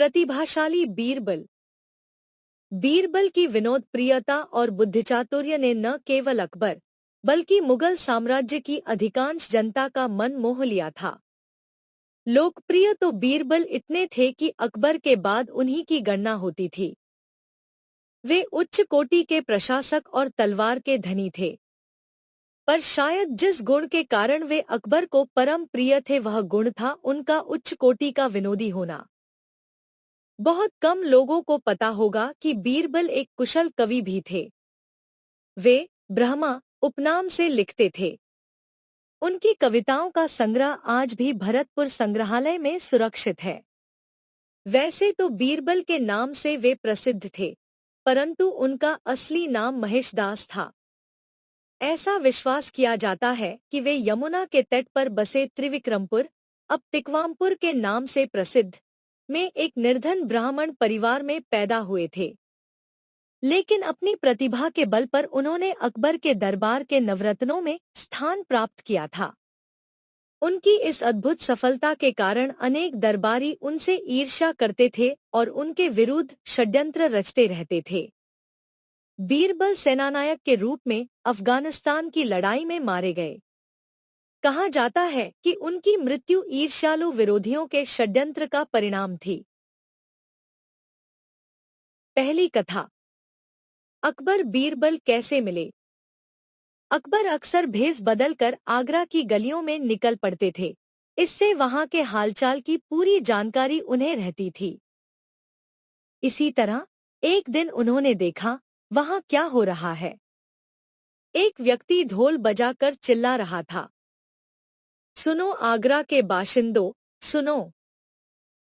प्रतिभाशाली बीरबल। बीरबल की विनोद प्रियता और बुद्धिचातुर्य ने न केवल अकबर बल्कि मुगल साम्राज्य की अधिकांश जनता का मन मोह लिया था। लोकप्रिय तो बीरबल इतने थे कि अकबर के बाद उन्हीं की गणना होती थी। वे उच्च कोटि के प्रशासक और तलवार के धनी थे, पर शायद जिस गुण के कारण वे अकबर को परम प्रिय थे वह गुण था उनका उच्च कोटि का विनोदी होना। बहुत कम लोगों को पता होगा कि बीरबल एक कुशल कवि भी थे। वे ब्रह्मा उपनाम से लिखते थे। उनकी कविताओं का संग्रह आज भी भरतपुर संग्रहालय में सुरक्षित है। वैसे तो बीरबल के नाम से वे प्रसिद्ध थे, परंतु उनका असली नाम महेशदास था। ऐसा विश्वास किया जाता है कि वे यमुना के तट पर बसे त्रिविक्रमपुर, अब तिकवामपुर के नाम से प्रसिद्ध, में एक निर्धन ब्राह्मण परिवार में पैदा हुए थे। लेकिन अपनी प्रतिभा के बल पर उन्होंने अकबर के दरबार के नवरत्नों में स्थान प्राप्त किया था। उनकी इस अद्भुत सफलता के कारण अनेक दरबारी उनसे ईर्ष्या करते थे और उनके विरुद्ध षड्यंत्र रचते रहते थे। बीरबल सेनानायक के रूप में अफगानिस्तान की लड़ाई में मारे गए। कहा जाता है कि उनकी मृत्यु ईर्ष्यालु विरोधियों के षड्यंत्र का परिणाम थी। पहली कथा, अकबर बीरबल कैसे मिले। अकबर अक्सर भेष बदलकर आगरा की गलियों में निकल पड़ते थे। इससे वहां के हालचाल की पूरी जानकारी उन्हें रहती थी। इसी तरह एक दिन उन्होंने देखा वहां क्या हो रहा है। एक व्यक्ति ढोल बजाकर चिल्ला रहा था, सुनो आगरा के बाशिंदों, सुनो,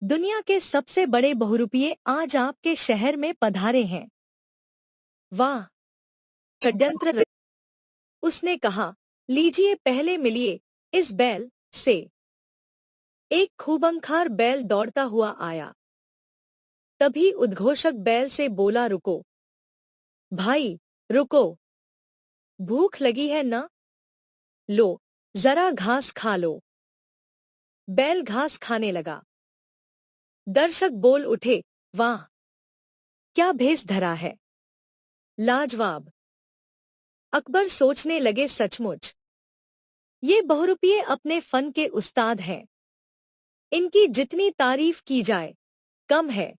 दुनिया के सबसे बड़े बहुरूपिये आज आपके शहर में पधारे हैं। वाह, षड्यंत्र। उसने कहा, लीजिए पहले मिलिए इस बैल से। एक खूबंखार बैल दौड़ता हुआ आया। तभी उद्घोषक बैल से बोला, रुको भाई, रुको, भूख लगी है ना? लो, जरा घास खा लो। बैल घास खाने लगा। दर्शक बोल उठे, वाह, क्या भेष धरा है, लाजवाब। अकबर सोचने लगे, सचमुच ये बहुरूपिये अपने फन के उस्ताद हैं। इनकी जितनी तारीफ की जाए कम है।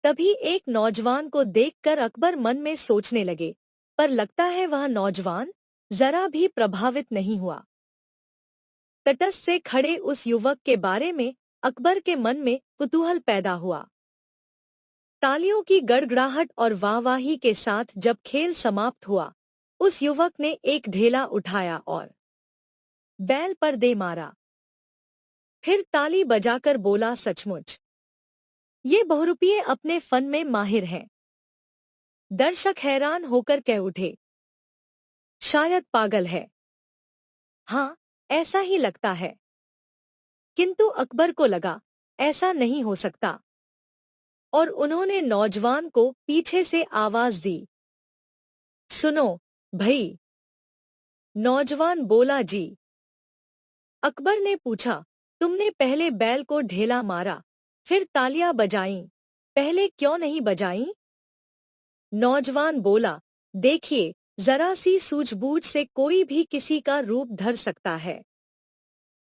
तभी एक नौजवान को देखकर अकबर मन में सोचने लगे, पर लगता है वह नौजवान जरा भी प्रभावित नहीं हुआ। तटस्थ से खड़े उस युवक के बारे में अकबर के मन में कुतूहल पैदा हुआ। तालियों की गड़गड़ाहट और वाहवाही के साथ जब खेल समाप्त हुआ, उस युवक ने एक ढेला उठाया और बैल पर दे मारा। फिर ताली बजाकर बोला, सचमुच ये बहुरूपिये अपने फन में माहिर हैं। दर्शक हैरान होकर कह उठे, शायद पागल है। हाँ, ऐसा ही लगता है। किंतु अकबर को लगा ऐसा नहीं हो सकता, और उन्होंने नौजवान को पीछे से आवाज दी, सुनो भई। नौजवान बोला, जी। अकबर ने पूछा, तुमने पहले बैल को ढेला मारा, फिर तालियां बजाईं, पहले क्यों नहीं बजाईं? नौजवान बोला, देखिए, जरा सी सूझबूझ से कोई भी किसी का रूप धर सकता है।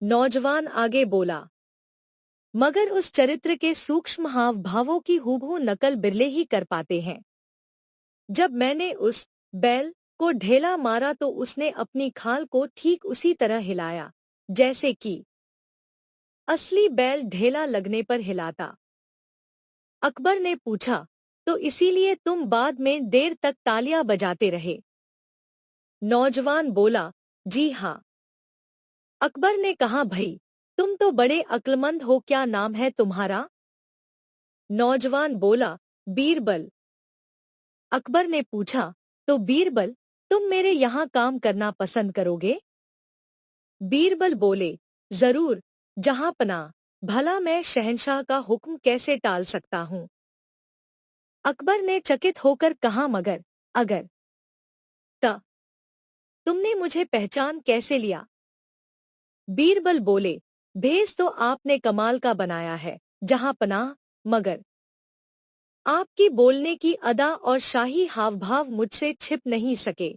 नौजवान आगे बोला, मगर उस चरित्र के सूक्ष्म हाव भावों की हूबहू नकल बिरले ही कर पाते हैं। जब मैंने उस बैल को ढेला मारा तो उसने अपनी खाल को ठीक उसी तरह हिलाया जैसे कि असली बैल ढेला लगने पर हिलाता। अकबर ने पूछा, तो इसीलिए तुम बाद में देर तक तालियां बजाते रहे? नौजवान बोला, जी हाँ। अकबर ने कहा, भई, तुम तो बड़े अक्लमंद हो, क्या नाम है तुम्हारा? नौजवान बोला, बीरबल। अकबर ने पूछा, तो बीरबल, तुम मेरे यहाँ काम करना पसंद करोगे? बीरबल बोले, जरूर जहांपनाह, भला मैं शहंशाह का हुक्म कैसे टाल सकता हूँ? अकबर ने चकित होकर कहा, मगर अगर त तुमने मुझे पहचान कैसे लिया? बीरबल बोले, भेष तो आपने कमाल का बनाया है, जहांपनाह, मगर आपकी बोलने की अदा और शाही हावभाव मुझसे छिप नहीं सके।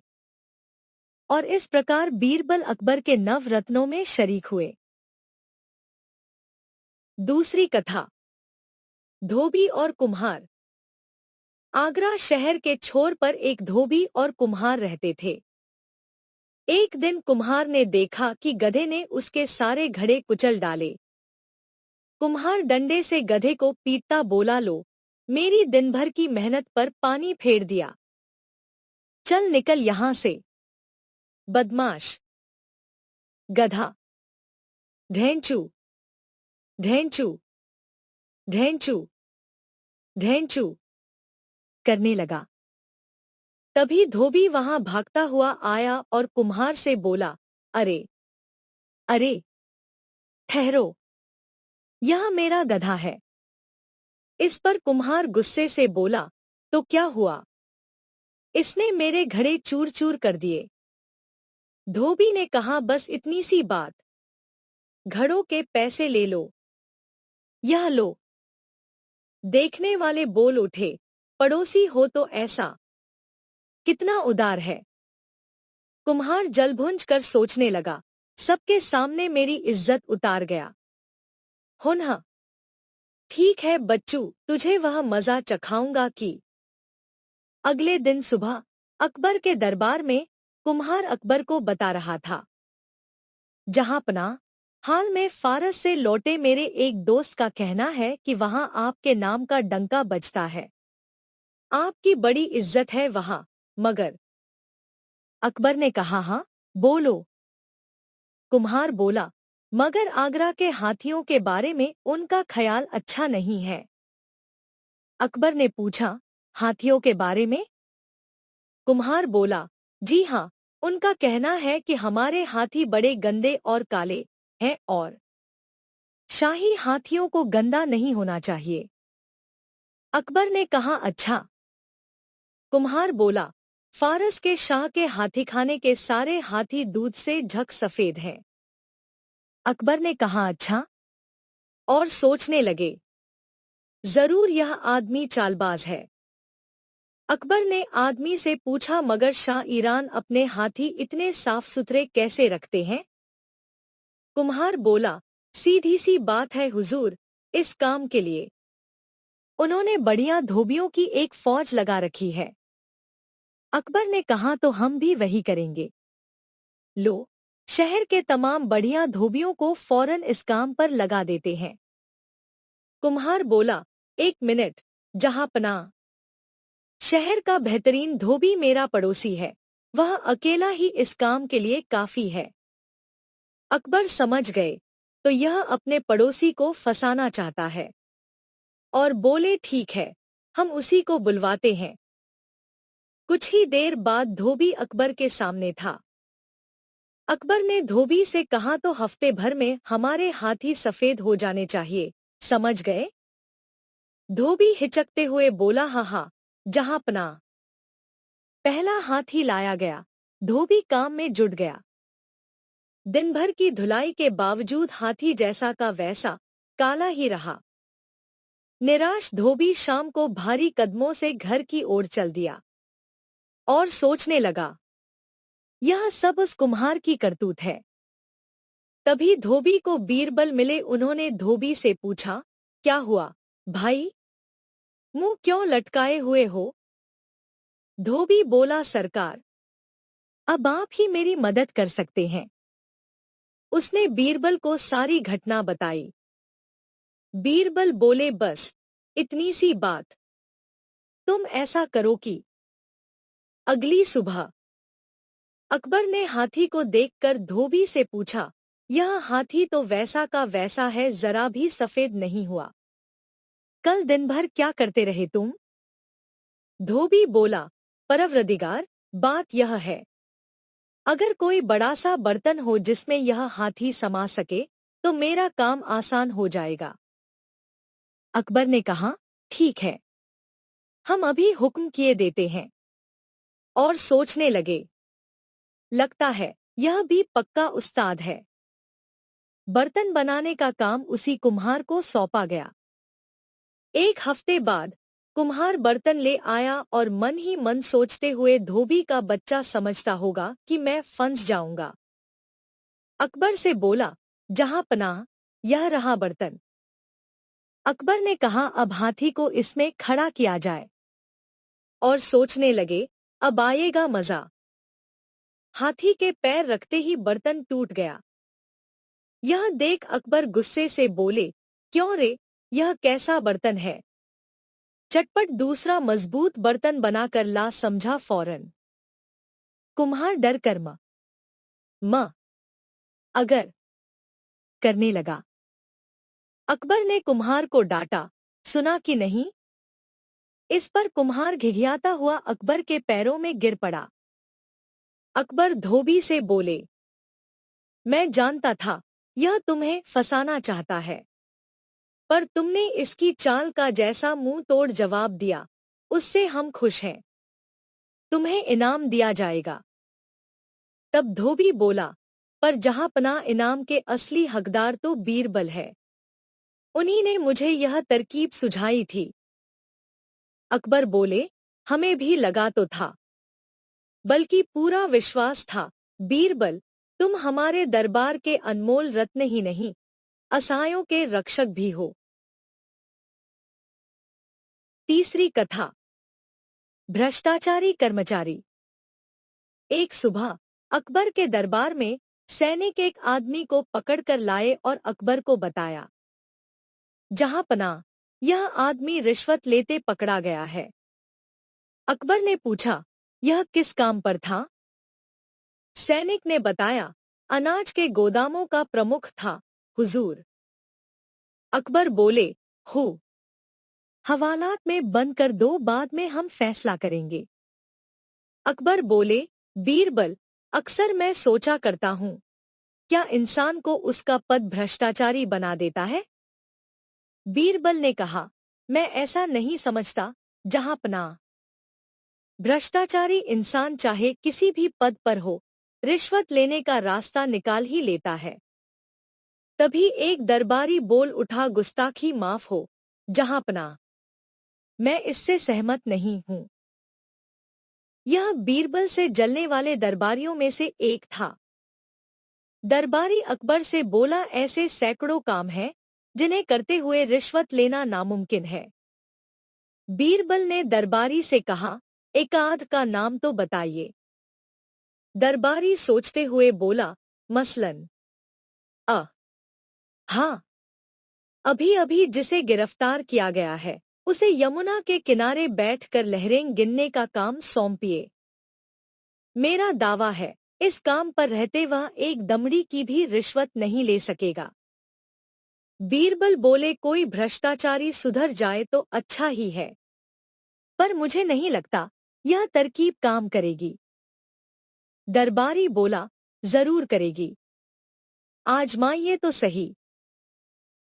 और इस प्रकार बीरबल अकबर के नवरत्नों में शरीक हुए। दूसरी कथा, धोबी और कुम्हार। आगरा शहर के छोर पर एक धोबी और कुम्हार रहते थे। एक दिन कुम्हार ने देखा कि गधे ने उसके सारे घड़े कुचल डाले। कुम्हार डंडे से गधे को पीटता बोला, लो, मेरी दिन भर की मेहनत पर पानी फेर दिया। चल निकल यहां से, बदमाश। गधा ढेंचू ढेंचू ढेंचू ढेंचू करने लगा। तभी धोबी वहां भागता हुआ आया और कुम्हार से बोला, अरे अरे, ठहरो, यह मेरा गधा है। इस पर कुम्हार गुस्से से बोला, तो क्या हुआ? इसने मेरे घड़े चूर चूर कर दिए। धोबी ने कहा, बस इतनी सी बात, घड़ों के पैसे ले लो। यह लो। देखने वाले बोल उठे, पड़ोसी हो तो ऐसा कितना उदार है। कुम्हार जलभुंज कर सोचने लगा, सबके सामने मेरी इज्जत उतार गया। हुन्हा, ठीक है बच्चू, तुझे वह मजा चखाऊंगा कि। अगले दिन सुबह अकबर के दरबार में कुम्हार अकबर को बता रहा था, जहांपना, हाल में फारस से लौटे मेरे एक दोस्त का कहना है कि वहां आपके नाम का डंका बजता है। आपकी बड़ी इज्जत है वहां। मगर अकबर ने कहा, हाँ, बोलो। कुम्हार बोला, मगर आगरा के हाथियों के बारे में उनका ख्याल अच्छा नहीं है। अकबर ने पूछा, हाथियों के बारे में? कुम्हार बोला, जी हाँ, उनका कहना है कि हमारे हाथी बड़े गंदे और काले हैं और शाही हाथियों को गंदा नहीं होना चाहिए। अकबर ने कहा, अच्छा। कुम्हार बोला, फारस के शाह के हाथीखाने के सारे हाथी दूध से झक सफेद हैं। अकबर ने कहा, अच्छा। और सोचने लगे, जरूर यह आदमी चालबाज है। अकबर ने आदमी से पूछा, मगर शाह ईरान अपने हाथी इतने साफ सुथरे कैसे रखते हैं? कुम्हार बोला, सीधी सी बात है हुजूर, इस काम के लिए उन्होंने बढ़िया धोबियों की एक फौज लगा रखी है। अकबर ने कहा, तो हम भी वही करेंगे। लो, शहर के तमाम बढ़िया धोबियों को फौरन इस काम पर लगा देते हैं। कुम्हार बोला, एक मिनट, जहांपनाह, शहर का बेहतरीन धोबी मेरा पड़ोसी है, वह अकेला ही इस काम के लिए काफी है। अकबर समझ गए, तो यह अपने पड़ोसी को फंसाना चाहता है, और बोले, ठीक है, हम उसी को बुलवाते हैं। कुछ ही देर बाद धोबी अकबर के सामने था। अकबर ने धोबी से कहा, तो हफ्ते भर में हमारे हाथी सफेद हो जाने चाहिए, समझ गए? धोबी हिचकते हुए बोला, हाँ हाँ, जहांपनाह। पहला हाथी लाया गया। धोबी काम में जुट गया। दिन भर की धुलाई के बावजूद हाथी जैसा का वैसा काला ही रहा। निराश धोबी शाम को भारी कदमों से घर की ओर चल दिया और सोचने लगा, यह सब उस कुम्हार की करतूत है। तभी धोबी को बीरबल मिले। उन्होंने धोबी से पूछा, क्या हुआ भाई, मुंह क्यों लटकाए हुए हो? धोबी बोला, सरकार, अब आप ही मेरी मदद कर सकते हैं। उसने बीरबल को सारी घटना बताई। बीरबल बोले, बस इतनी सी बात, तुम ऐसा करो कि। अगली सुबह अकबर ने हाथी को देखकर धोबी से पूछा, यह हाथी तो वैसा का वैसा है, जरा भी सफेद नहीं हुआ। कल दिन भर क्या करते रहे तुम? धोबी बोला, परवरदिगार, बात यह है, अगर कोई बड़ा सा बर्तन हो जिसमें यह हाथी समा सके तो मेरा काम आसान हो जाएगा। अकबर ने कहा, ठीक है, हम अभी हुक्म किए देते हैं। और सोचने लगे, लगता है यह भी पक्का उस्ताद है। बर्तन बनाने का काम उसी कुम्हार को सौंपा गया। एक हफ्ते बाद कुम्हार बर्तन ले आया और मन ही मन सोचते हुए धोबी का बच्चा समझता होगा कि मैं फंस जाऊंगा। अकबर से बोला, जहां पनाह, यह रहा बर्तन। अकबर ने कहा, अब हाथी को इसमें खड़ा किया जाए। और सोचने लगे, अब आएगा मजा। हाथी के पैर रखते ही बर्तन टूट गया। यह देख अकबर गुस्से से बोले, क्यों रे, यह कैसा बर्तन है? चटपट दूसरा मजबूत बर्तन बनाकर ला, समझा फौरन। कुम्हार डर कर म अगर करने लगा। अकबर ने कुम्हार को डांटा, सुना कि नहीं? इस पर कुम्हार घिघियाता हुआ अकबर के पैरों में गिर पड़ा। अकबर धोबी से बोले, मैं जानता था यह तुम्हें फंसाना चाहता है, पर तुमने इसकी चाल का जैसा मुंह तोड़ जवाब दिया, उससे हम खुश हैं। तुम्हें इनाम दिया जाएगा। तब धोबी बोला, पर जहांपनाह, इनाम के असली हकदार तो बीरबल है। उन्हीं ने मुझे यह तरकीब सुझाई थी। अकबर बोले, हमें भी लगा तो था, बल्कि पूरा विश्वास था। बीरबल, तुम हमारे दरबार के अनमोल रत्न ही नहीं, असहायों के रक्षक भी हो। तीसरी कथा, भ्रष्टाचारी कर्मचारी। एक सुबह अकबर के दरबार में सैनिक एक आदमी को पकड़कर लाए और अकबर को बताया, जहां पनाह, यह आदमी रिश्वत लेते पकड़ा गया है। अकबर ने पूछा, यह किस काम पर था? सैनिक ने बताया, अनाज के गोदामों का प्रमुख था, हुजूर। अकबर बोले, हो, हवालात में बंद कर दो, बाद में हम फैसला करेंगे। अकबर बोले, बीरबल, अक्सर मैं सोचा करता हूँ, क्या इंसान को उसका पद भ्रष्टाचारी बना देता है? बीरबल ने कहा, मैं ऐसा नहीं समझता, जहांपनाह। भ्रष्टाचारी इंसान चाहे किसी भी पद पर हो, रिश्वत लेने का रास्ता निकाल ही लेता है। तभी एक दरबारी बोल उठा, गुस्ताखी माफ हो, जहांपनाह। मैं इससे सहमत नहीं हूँ। यह बीरबल से जलने वाले दरबारियों में से एक था। दरबारी अकबर से बोला, ऐसे सैकड़ों काम हैं जिन्हें करते हुए रिश्वत लेना नामुमकिन है। बीरबल ने दरबारी से कहा, एकाध का नाम तो बताइए। दरबारी सोचते हुए बोला, मसलन, अ हाँ, अभी अभी जिसे गिरफ्तार किया गया है, उसे यमुना के किनारे बैठकर लहरें गिनने का काम सौंपिए। मेरा दावा है, इस काम पर रहते वह एक दमड़ी की भी रिश्वत नहीं ले सकेगा। बीरबल बोले, कोई भ्रष्टाचारी सुधर जाए तो अच्छा ही है, पर मुझे नहीं लगता यह तरकीब काम करेगी। दरबारी बोला, जरूर करेगी, आजमाइए तो सही।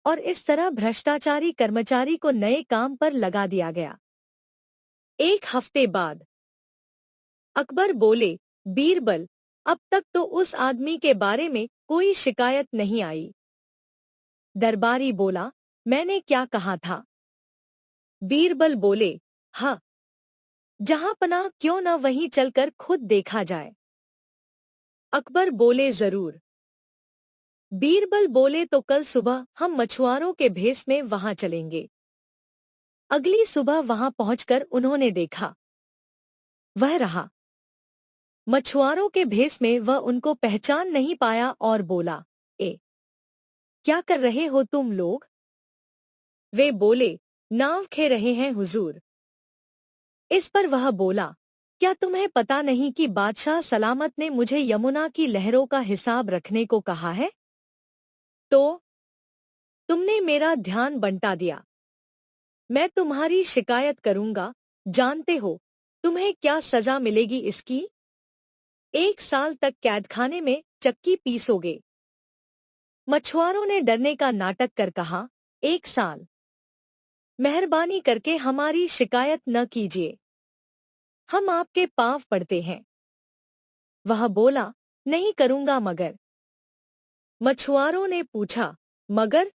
और इस तरह भ्रष्टाचारी कर्मचारी को नए काम पर लगा दिया गया। एक हफ्ते बाद अकबर बोले, बीरबल, अब तक तो उस आदमी के बारे में कोई शिकायत नहीं आई। दरबारी बोला, मैंने क्या कहा था? बीरबल बोले, हाँ, जहांपनाह, क्यों न वहीं चलकर खुद देखा जाए। अकबर बोले, जरूर। बीरबल बोले, तो कल सुबह हम मछुआरों के भेस में वहां चलेंगे। अगली सुबह वहां पहुंचकर उन्होंने देखा, वह रहा। मछुआरों के भेस में वह उनको पहचान नहीं पाया और बोला, ए, क्या कर रहे हो तुम लोग? वे बोले, नाव खे रहे हैं हुजूर। इस पर वह बोला, क्या तुम्हें पता नहीं कि बादशाह सलामत ने मुझे यमुना की लहरों का हिसाब रखने को कहा है? तो तुमने मेरा ध्यान बंटा दिया। मैं तुम्हारी शिकायत करूंगा, जानते हो तुम्हें क्या सजा मिलेगी इसकी? 1 साल तक कैदखाने में चक्की पीसोगे। मछुआरों ने डरने का नाटक कर कहा, 1 साल? मेहरबानी करके हमारी शिकायत न कीजिए, हम आपके पांव पड़ते हैं। वह बोला, नहीं करूंगा मगर। मछुआरों ने पूछा, मगर?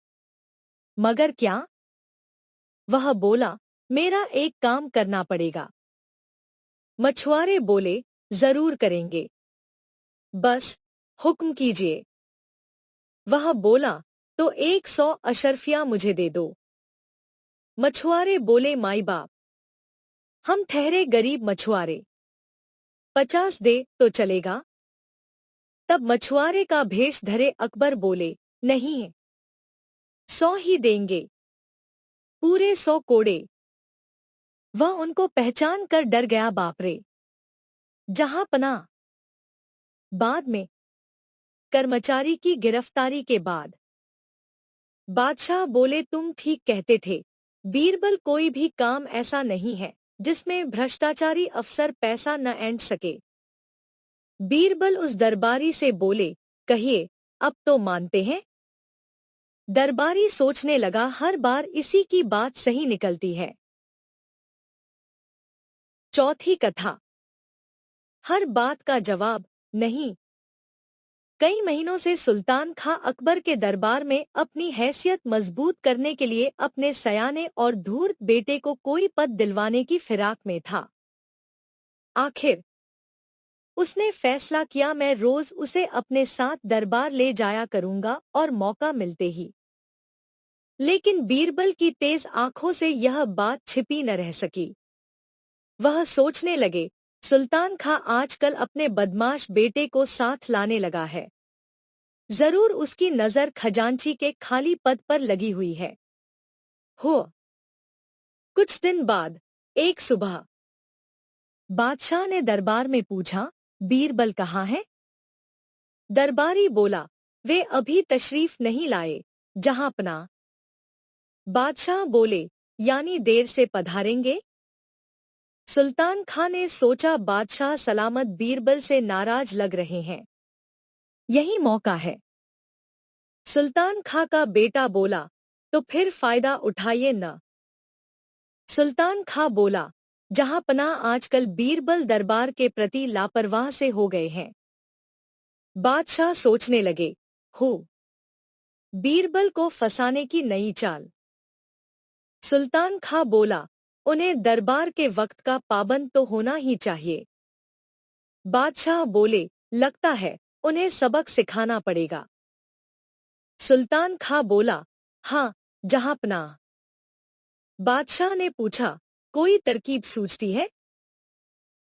मगर क्या? वह बोला, मेरा एक काम करना पड़ेगा। मछुआरे बोले, जरूर करेंगे। बस हुक्म कीजिए। वह बोला, तो 100 अशर्फियां मुझे दे दो। मछुआरे बोले, माई बाप, हम ठहरे गरीब मछुआरे, 50 दे तो चलेगा। तब मछुआरे का भेष धरे अकबर बोले, नहीं, 100 ही देंगे, पूरे 100 कोड़े। वह उनको पहचान कर डर गया। बाप रे, जहां पना। बाद में कर्मचारी की गिरफ्तारी के बाद बादशाह बोले, तुम ठीक कहते थे बीरबल, कोई भी काम ऐसा नहीं है जिसमें भ्रष्टाचारी अफसर पैसा न ऐंठ सके। बीरबल उस दरबारी से बोले, कहिए, अब तो मानते हैं? दरबारी सोचने लगा, हर बार इसी की बात सही निकलती है। चौथी कथा, हर बात का जवाब नहीं। कई महीनों से सुल्तान खां अकबर के दरबार में अपनी हैसियत मजबूत करने के लिए अपने सयाने और धूर्त बेटे को कोई पद दिलवाने की फिराक में था। आखिर उसने फैसला किया, मैं रोज उसे अपने साथ दरबार ले जाया करूंगा और मौका मिलते ही। लेकिन बीरबल की तेज आंखों से यह बात छिपी न रह सकी। वह सोचने लगे, सुल्तान खां आजकल अपने बदमाश बेटे को साथ लाने लगा है। जरूर उसकी नजर खजांची के खाली पद पर लगी हुई है। हो कुछ दिन बाद एक सुबह बादशाह ने दरबार में पूछा, बीरबल कहाँ है? दरबारी बोला, वे अभी तशरीफ नहीं लाए, जहांपना। बादशाह बोले, यानी देर से पधारेंगे? सुल्तान खां ने सोचा, बादशाह सलामत बीरबल से नाराज लग रहे हैं, यही मौका है। सुल्तान खां का बेटा बोला, तो फिर फायदा उठाइए न। सुल्तान खां बोला, जहांपना आजकल बीरबल दरबार के प्रति लापरवाह से हो गए हैं। बादशाह सोचने लगे, हो बीरबल को फंसाने की नई चाल। सुल्तान खां बोला, उन्हें दरबार के वक्त का पाबंद तो होना ही चाहिए। बादशाह बोले, लगता है उन्हें सबक सिखाना पड़ेगा। सुल्तान खां बोला, हाँ जहांपना। बादशाह ने पूछा, कोई तरकीब सूझती है?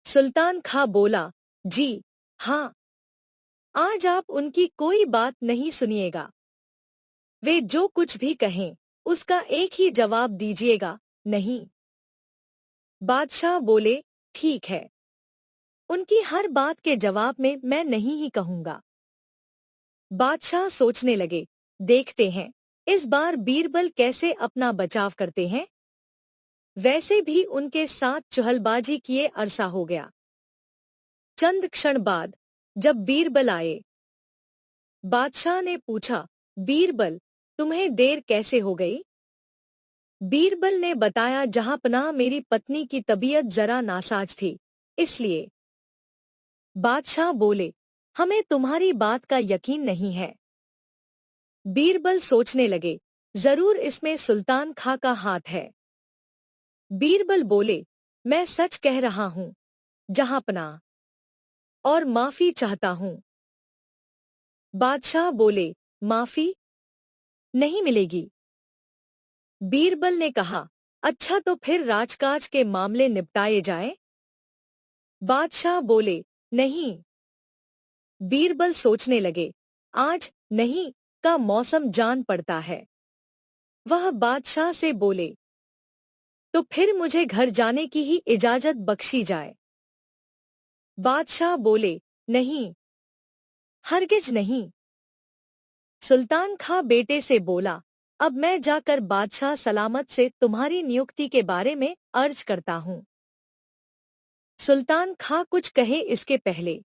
सुल्तान खां बोला, जी हाँ, आज आप उनकी कोई बात नहीं सुनिएगा। वे जो कुछ भी कहें उसका एक ही जवाब दीजिएगा, नहीं। बादशाह बोले, ठीक है, उनकी हर बात के जवाब में मैं नहीं ही कहूंगा। बादशाह सोचने लगे, देखते हैं इस बार बीरबल कैसे अपना बचाव करते हैं। वैसे भी उनके साथ चुहलबाजी किए अरसा हो गया। चंद क्षण बाद जब बीरबल आए, बादशाह ने पूछा, बीरबल, तुम्हें देर कैसे हो गई? बीरबल ने बताया, जहांपनाह मेरी पत्नी की तबीयत जरा नासाज थी, इसलिए। बादशाह बोले, हमें तुम्हारी बात का यकीन नहीं है। बीरबल सोचने लगे, जरूर इसमें सुल्तान खां का हाथ है। बीरबल बोले, मैं सच कह रहा हूं, जहांपनाह, और माफी चाहता हूं। बादशाह बोले, माफी नहीं मिलेगी। बीरबल ने कहा, अच्छा तो फिर राजकाज के मामले निपटाए जाएं? बादशाह बोले, नहीं। बीरबल सोचने लगे, आज नहीं का मौसम जान पड़ता है। वह बादशाह से बोले, तो फिर मुझे घर जाने की ही इजाजत बख्शी जाए। बादशाह बोले, नहीं, हरगिज नहीं। सुल्तान खां बेटे से बोला, अब मैं जाकर बादशाह सलामत से तुम्हारी नियुक्ति के बारे में अर्ज करता हूं। सुल्तान खां कुछ कहे इसके पहले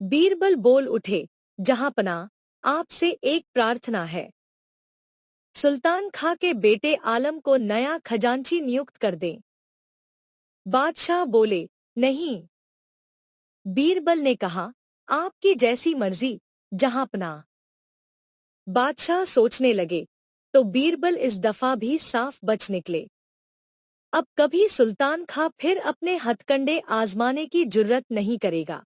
बीरबल बोल उठे, जहांपनाह, आपसे एक प्रार्थना है। सुल्तान खां के बेटे आलम को नया खजांची नियुक्त कर दें। बादशाह बोले, नहीं। बीरबल ने कहा, आपकी जैसी मर्जी, जहांपनाह। बादशाह सोचने लगे, तो बीरबल इस दफा भी साफ बच निकले। अब कभी सुल्तान खां फिर अपने हथकंडे आजमाने की जुर्रत नहीं करेगा।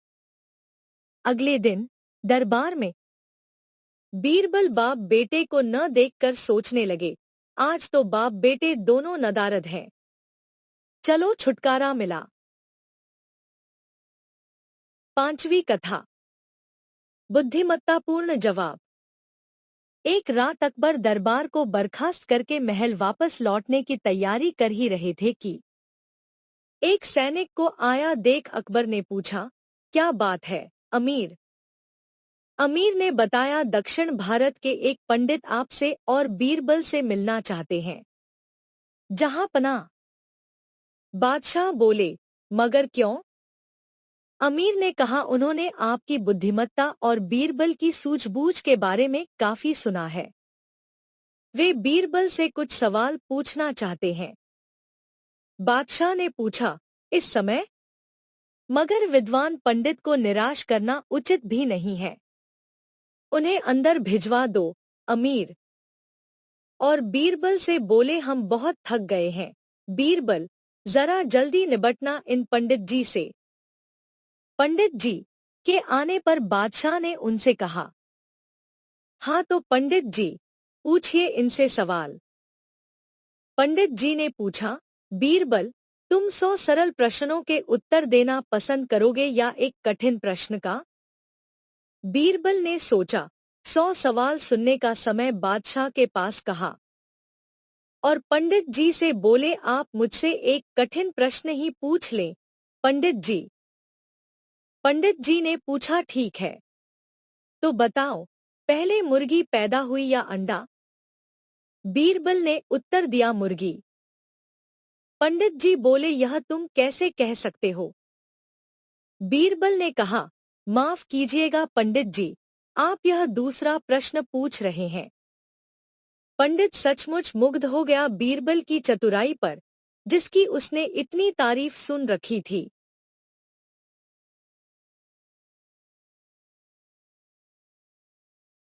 अगले दिन दरबार में बीरबल बाप बेटे को न देखकर सोचने लगे, आज तो बाप बेटे दोनों नदारद हैं। चलो छुटकारा मिला। पांचवी कथा, बुद्धिमत्तापूर्ण जवाब। एक रात अकबर दरबार को बर्खास्त करके महल वापस लौटने की तैयारी कर ही रहे थे कि एक सैनिक को आया देख अकबर ने पूछा, क्या बात है अमीर? अमीर ने बताया, दक्षिण भारत के एक पंडित आपसे और बीरबल से मिलना चाहते हैं। जहां पनाह। बादशाह बोले, मगर क्यों? अमीर ने कहा, उन्होंने आपकी बुद्धिमत्ता और बीरबल की सूझबूझ के बारे में काफी सुना है। वे बीरबल से कुछ सवाल पूछना चाहते हैं। बादशाह ने पूछा, इस समय? मगर विद्वान पंडित को निराश करना उचित भी नहीं है। उन्हें अंदर भिजवा दो। अमीर और बीरबल से बोले, हम बहुत थक गए हैं। बीरबल, जरा जल्दी निबटना इन पंडित जी से। पंडित जी के आने पर बादशाह ने उनसे कहा, हाँ तो पंडित जी, पूछिए इनसे सवाल। पंडित जी ने पूछा, बीरबल, तुम 100 सरल प्रश्नों के उत्तर देना पसंद करोगे या एक कठिन प्रश्न का? बीरबल ने सोचा, 100 सवाल सुनने का समय बादशाह के पास कहा और पंडित जी से बोले, आप मुझसे एक कठिन प्रश्न ही पूछ लें पंडित जी। पंडित जी ने पूछा, ठीक है, तो बताओ, पहले मुर्गी पैदा हुई या अंडा? बीरबल ने उत्तर दिया, मुर्गी। पंडित जी बोले, यह तुम कैसे कह सकते हो? बीरबल ने कहा, माफ कीजिएगा पंडित जी, आप यह दूसरा प्रश्न पूछ रहे हैं। पंडित सचमुच मुग्ध हो गया बीरबल की चतुराई पर, जिसकी उसने इतनी तारीफ सुन रखी थी।